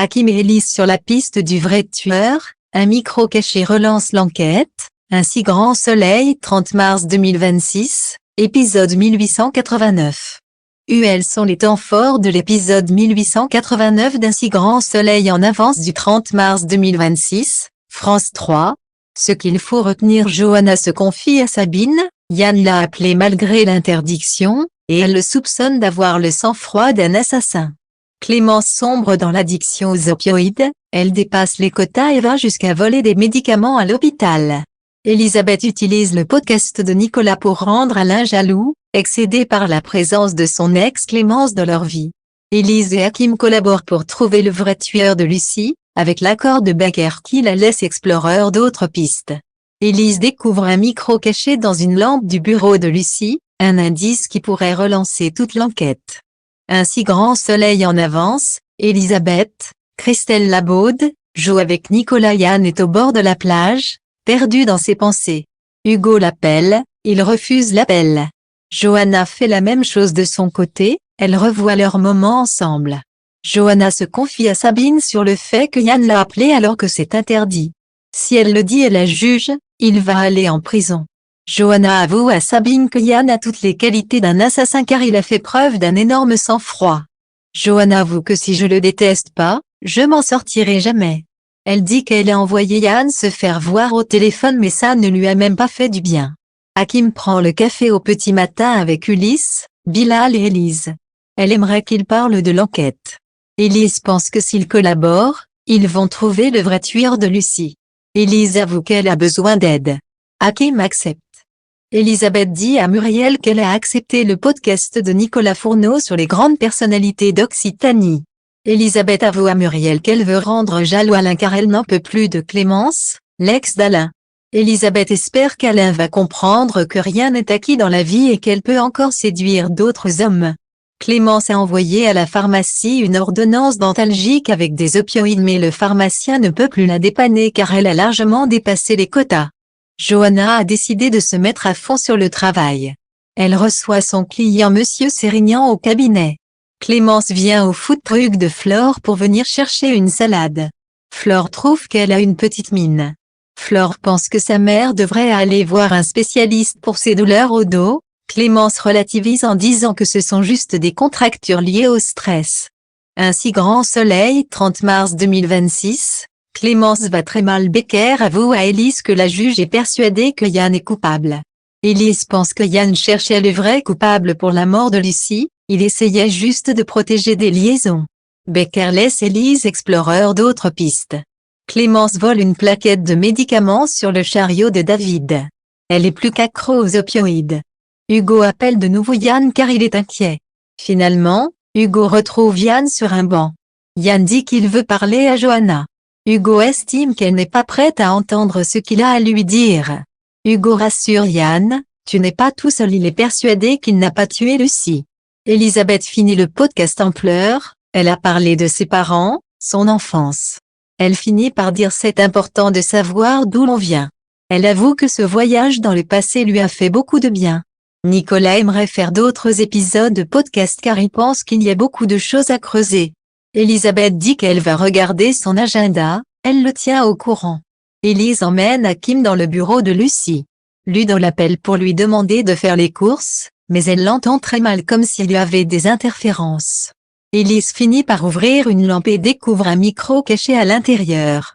Hakim et Elise sur la piste du vrai tueur, un micro caché relance l'enquête, un si grand soleil 30 mars 2026, épisode 1889. Elles sont les temps forts de l'épisode 1889 d'un si grand soleil en avance du 30 mars 2026, France 3. Ce qu'il faut retenir: Johanna se confie à Sabine, Yann l'a appelée malgré l'interdiction, et elle le soupçonne d'avoir le sang-froid d'un assassin. Clémence sombre dans l'addiction aux opioïdes, elle dépasse les quotas et va jusqu'à voler des médicaments à l'hôpital. Elisabeth utilise le podcast de Nicolas pour rendre Alain jaloux, excédé par la présence de son ex Clémence dans leur vie. Élise et Hakim collaborent pour trouver le vrai tueur de Lucie, avec l'accord de Becker qui la laisse explorer d'autres pistes. Élise découvre un micro caché dans une lampe du bureau de Lucie, un indice qui pourrait relancer toute l'enquête. Un si grand soleil en avance, Elisabeth, Christelle Labaude, joue avec Nicolas. Yann est au bord de la plage, perdu dans ses pensées. Hugo l'appelle, il refuse l'appel. Johanna fait la même chose de son côté, elle revoit leurs moments ensemble. Johanna se confie à Sabine sur le fait que Yann l'a appelée alors que c'est interdit. Si elle le dit et la juge, il va aller en prison. Johanna avoue à Sabine que Yann a toutes les qualités d'un assassin car il a fait preuve d'un énorme sang-froid. Johanna avoue que si je le déteste pas, je m'en sortirai jamais. Elle dit qu'elle a envoyé Yann se faire voir au téléphone mais ça ne lui a même pas fait du bien. Hakim prend le café au petit matin avec Ulysse, Bilal et Élise. Elle aimerait qu'ils parlent de l'enquête. Élise pense que s'ils collaborent, ils vont trouver le vrai tueur de Lucie. Élise avoue qu'elle a besoin d'aide. Hakim accepte. Elisabeth dit à Muriel qu'elle a accepté le podcast de Nicolas Fourneau sur les grandes personnalités d'Occitanie. Elisabeth avoue à Muriel qu'elle veut rendre jaloux Alain car elle n'en peut plus de Clémence, l'ex d'Alain. Elisabeth espère qu'Alain va comprendre que rien n'est acquis dans la vie et qu'elle peut encore séduire d'autres hommes. Clémence a envoyé à la pharmacie une ordonnance d'antalgique avec des opioïdes mais le pharmacien ne peut plus la dépanner car elle a largement dépassé les quotas. Johanna a décidé de se mettre à fond sur le travail. Elle reçoit son client Monsieur Sérignan au cabinet. Clémence vient au food truck de Flore pour venir chercher une salade. Flore trouve qu'elle a une petite mine. Flore pense que sa mère devrait aller voir un spécialiste pour ses douleurs au dos. Clémence relativise en disant que ce sont juste des contractures liées au stress. Un si grand soleil 30 mars 2026. Clémence va très mal. Becker avoue à Élise que la juge est persuadée que Yann est coupable. Élise pense que Yann cherchait le vrai coupable pour la mort de Lucie, il essayait juste de protéger des liaisons. Becker laisse Élise explorer d'autres pistes. Clémence vole une plaquette de médicaments sur le chariot de David. Elle est plus qu'accro aux opioïdes. Hugo appelle de nouveau Yann car il est inquiet. Finalement, Hugo retrouve Yann sur un banc. Yann dit qu'il veut parler à Johanna. Hugo estime qu'elle n'est pas prête à entendre ce qu'il a à lui dire. Hugo rassure Yann, tu n'es pas tout seul, il est persuadé qu'il n'a pas tué Lucie. Elisabeth finit le podcast en pleurs, elle a parlé de ses parents, son enfance. Elle finit par dire c'est important de savoir d'où l'on vient. Elle avoue que ce voyage dans le passé lui a fait beaucoup de bien. Nicolas aimerait faire d'autres épisodes de podcast car il pense qu'il y a beaucoup de choses à creuser. Elisabeth dit qu'elle va regarder son agenda, elle le tient au courant. Élise emmène Hakim dans le bureau de Lucie. Ludo l'appelle pour lui demander de faire les courses, mais elle l'entend très mal comme s'il y avait des interférences. Élise finit par ouvrir une lampe et découvre un micro caché à l'intérieur.